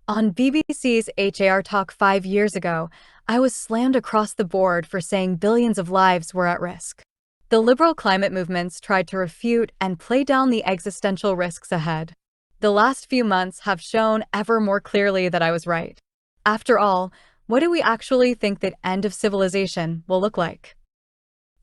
On BBC's HARDtalk 5 years ago, I was slammed across the board for saying billions of lives were at risk. The liberal climate movements tried to refute and play down the existential risks ahead. The last few months have shown ever more clearly that I was right. After all, what do we actually think the end of civilization will look like?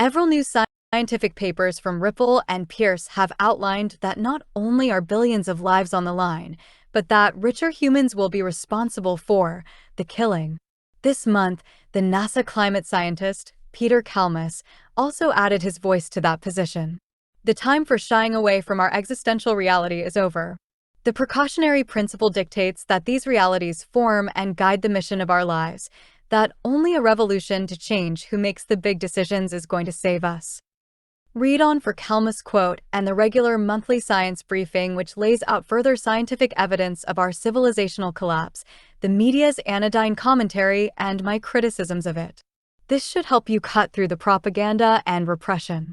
Several new scientific papers from Ripple and Pearce have outlined that not only are billions of lives on the line, but that richer humans will be responsible for the killing. This month, the NASA climate scientist, Peter Kalmus, also added his voice to that position. The time for shying away from our existential reality is over. The precautionary principle dictates that these realities form and guide the mission of our lives, that only a revolution to change who makes the big decisions is going to save us. Read on for Kalmus' quote and the regular monthly science briefing, which lays out further scientific evidence of our civilizational collapse, the media's anodyne commentary, and my criticisms of it. This should help you cut through the propaganda and repression.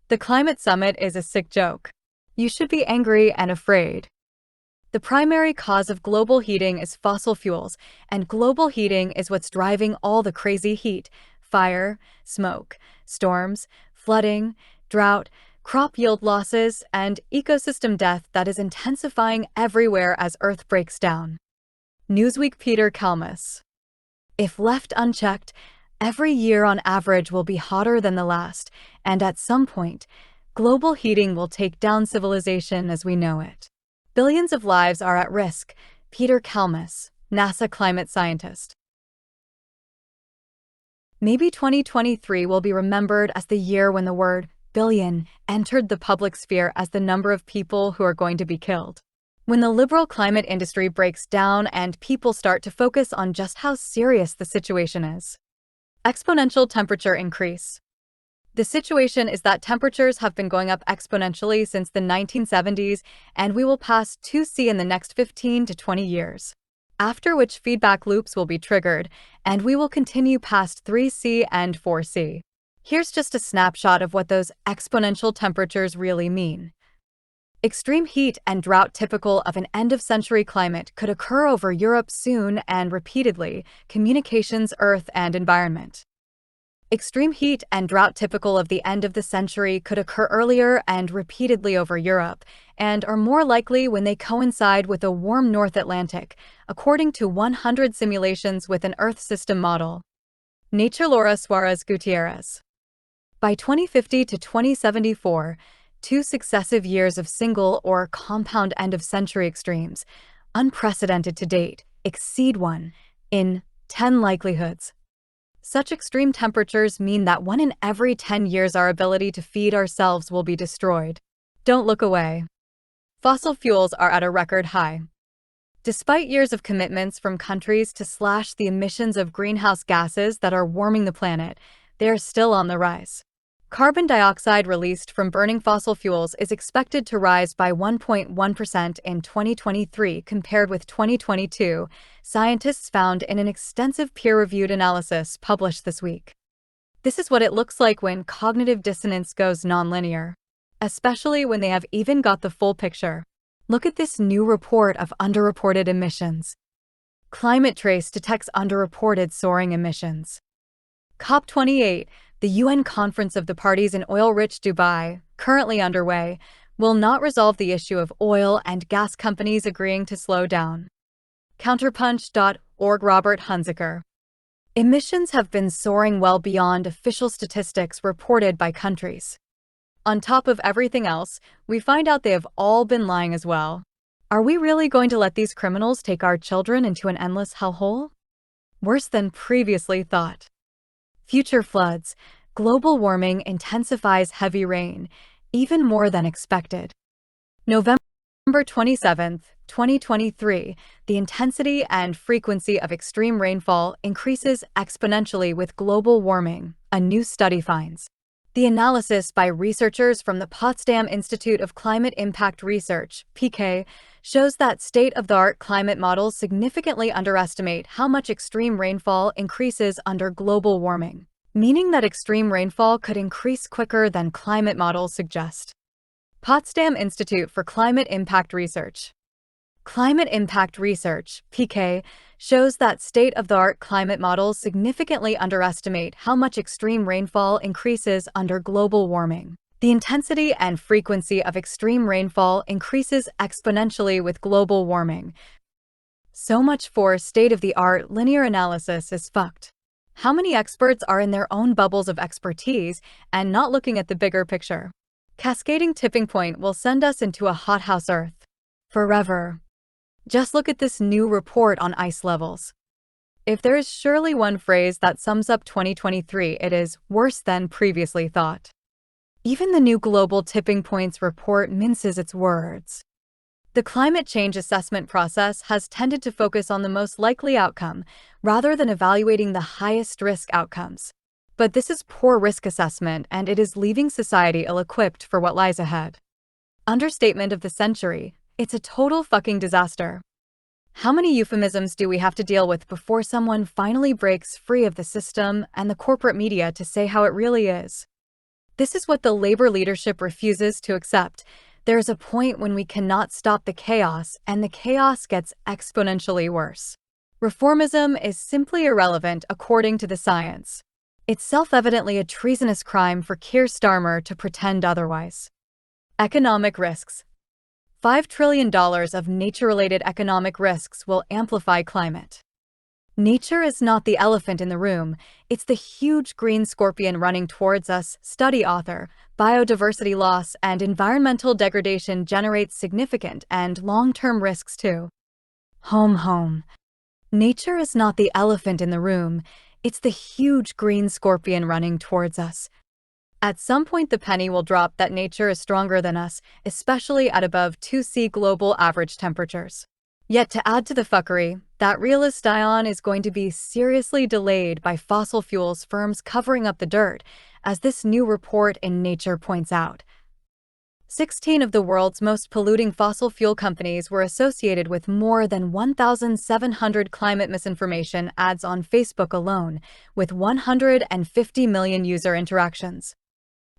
The climate summit is a sick joke. You should be angry and afraid. The primary cause of global heating is fossil fuels, and global heating is what's driving all the crazy heat, fire, smoke, storms, flooding, drought, crop yield losses, and ecosystem death that is intensifying everywhere as Earth breaks down. Newsweek Peter Kalmus. If left unchecked, every year on average will be hotter than the last, and at some point, global heating will take down civilization as we know it. Billions of lives are at risk. Peter Kalmus, NASA climate scientist. Maybe 2023 will be remembered as the year when the word billion entered the public sphere as the number of people who are going to be killed. When the liberal climate industry breaks down and people start to focus on just how serious the situation is. Exponential temperature increase. The situation is that temperatures have been going up exponentially since the 1970s, and we will pass 2°C in the next 15 to 20 years. After which feedback loops will be triggered, and we will continue past 3°C and 4°C. Here's just a snapshot of what those exponential temperatures really mean. Extreme heat and drought typical of an end-of-century climate could occur over Europe soon and repeatedly, communications, earth, and environment. Extreme heat and drought typical of the end of the century could occur earlier and repeatedly over Europe, and are more likely when they coincide with a warm North Atlantic, according to 100 simulations with an Earth system model. Nature Laura Suarez Gutierrez. By 2050 to 2074, 2 successive years of single or compound end-of-century extremes, unprecedented to date, exceed 1 in 10 likelihoods. Such extreme temperatures mean that 1 in every 10 years our ability to feed ourselves will be destroyed. Don't look away. Fossil fuels are at a record high. Despite years of commitments from countries to slash the emissions of greenhouse gases that are warming the planet, they are still on the rise. Carbon dioxide released from burning fossil fuels is expected to rise by 1.1% in 2023 compared with 2022, scientists found in an extensive peer-reviewed analysis published this week. This is what it looks like when cognitive dissonance goes nonlinear, especially when they have even got the full picture. Look at this new report of underreported emissions. Climate Trace detects underreported soaring emissions. COP28, the UN Conference of the Parties in oil-rich Dubai, currently underway, will not resolve the issue of oil and gas companies agreeing to slow down. Counterpunch.org Robert Hunziker. Emissions have been soaring well beyond official statistics reported by countries. On top of everything else, we find out they have all been lying as well. Are we really going to let these criminals take our children into an endless hellhole? Worse than previously thought. Future floods. Global warming intensifies heavy rain, even more than expected. November 27, 2023, the intensity and frequency of extreme rainfall increases exponentially with global warming, a new study finds. The analysis by researchers from the Potsdam Institute of Climate Impact Research, PK, shows that state-of-the-art climate models significantly underestimate how much extreme rainfall increases under global warming, meaning that extreme rainfall could increase quicker than climate models suggest. Potsdam Institute for Climate Impact Research. Climate impact research, PK, shows that state-of-the-art climate models significantly underestimate how much extreme rainfall increases under global warming. The intensity and frequency of extreme rainfall increases exponentially with global warming. So much for state-of-the-art linear analysis is fucked. How many experts are in their own bubbles of expertise and not looking at the bigger picture? Cascading tipping point will send us into a hothouse Earth. Forever. Just look at this new report on ice levels. If there is surely one phrase that sums up 2023, it is worse than previously thought. Even the new Global Tipping Points report minces its words. The climate change assessment process has tended to focus on the most likely outcome rather than evaluating the highest risk outcomes. But this is poor risk assessment, and it is leaving society ill-equipped for what lies ahead. Understatement of the century, it's a total fucking disaster. How many euphemisms do we have to deal with before someone finally breaks free of the system and the corporate media to say how it really is? This is what the labor leadership refuses to accept. There is a point when we cannot stop the chaos, and the chaos gets exponentially worse. Reformism is simply irrelevant according to the science. It's self-evidently a treasonous crime for Keir Starmer to pretend otherwise. Economic risks. $5 trillion of nature-related economic risks will amplify climate. Nature is not the elephant in the room, it's the huge green scorpion running towards us. Study author. Biodiversity loss and environmental degradation generate significant and long-term risks too. Home. Nature is not the elephant in the room, it's the huge green scorpion running towards us. At some point the penny will drop that nature is stronger than us, especially at above 2°C global average temperatures. Yet to add to the fuckery, that realist ion is going to be seriously delayed by fossil fuels firms covering up the dirt, as this new report in Nature points out. 16 of the world's most polluting fossil fuel companies were associated with more than 1,700 climate misinformation ads on Facebook alone, with 150 million user interactions.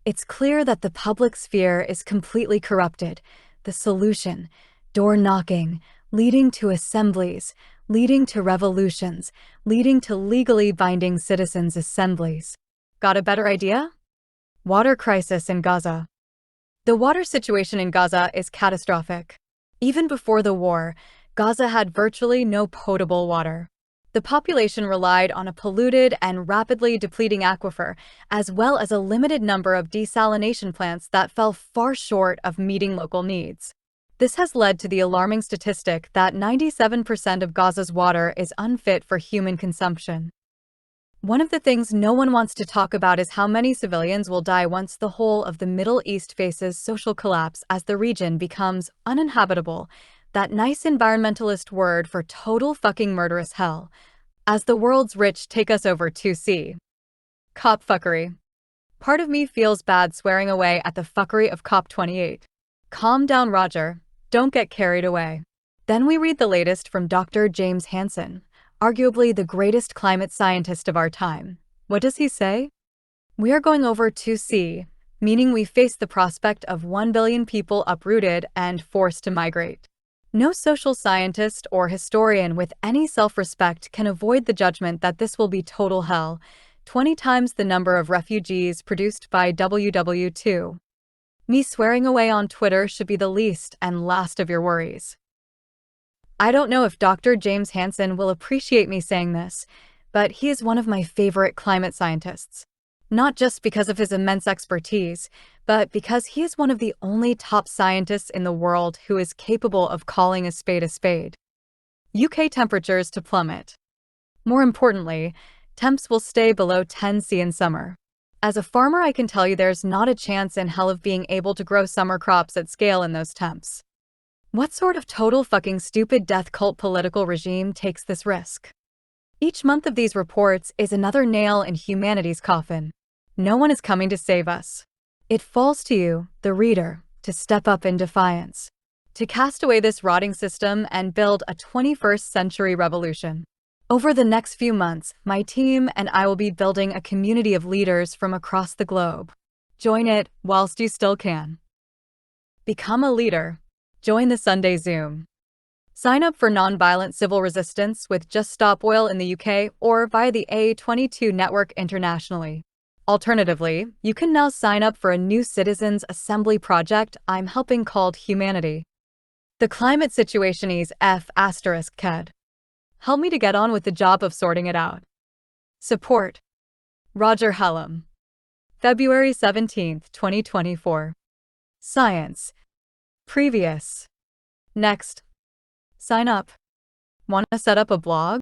It's clear that the public sphere is completely corrupted. The solution: door knocking, leading to assemblies, leading to revolutions, leading to legally binding citizens' assemblies. Got a better idea? Water crisis in Gaza. The water situation in Gaza is catastrophic. Even before the war, Gaza had virtually no potable water. The population relied on a polluted and rapidly depleting aquifer, as well as a limited number of desalination plants that fell far short of meeting local needs. This has led to the alarming statistic that 97% of Gaza's water is unfit for human consumption. One of the things no one wants to talk about is how many civilians will die once the whole of the Middle East faces social collapse as the region becomes uninhabitable, that nice environmentalist word for total fucking murderous hell, as the world's rich take us over 2°C. Cop fuckery. Part of me feels bad swearing away at the fuckery of COP28. Calm down, Roger. Don't get carried away. Then we read the latest from Dr. James Hansen, arguably the greatest climate scientist of our time. What does he say? We are going over 2°C, meaning we face the prospect of 1 billion people uprooted and forced to migrate. No social scientist or historian with any self-respect can avoid the judgment that this will be total hell, 20 times the number of refugees produced by WW2. Me swearing away on Twitter should be the least and last of your worries. I don't know if Dr. James Hansen will appreciate me saying this, but he is one of my favorite climate scientists. Not just because of his immense expertise, but because he is one of the only top scientists in the world who is capable of calling a spade a spade. UK temperatures to plummet. More importantly, temps will stay below 10°C in summer. As a farmer, I can tell you there's not a chance in hell of being able to grow summer crops at scale in those temps. What sort of total fucking stupid death cult political regime takes this risk? Each month of these reports is another nail in humanity's coffin. No one is coming to save us. It falls to you, the reader, to step up in defiance, to cast away this rotting system and build a 21st century revolution. Over the next few months, my team and I will be building a community of leaders from across the globe. Join it whilst you still can. Become a leader. Join the Sunday Zoom. Sign up for nonviolent civil resistance with Just Stop Oil in the UK or via the A22 network internationally. Alternatively, you can now sign up for a new citizens' assembly project I'm helping called Humanity. The climate situation is F***KED. Help me to get on with the job of sorting it out. Support. Roger Hallam. February 17, 2024. Science. Previous. Next. Sign up. Want to set up a blog?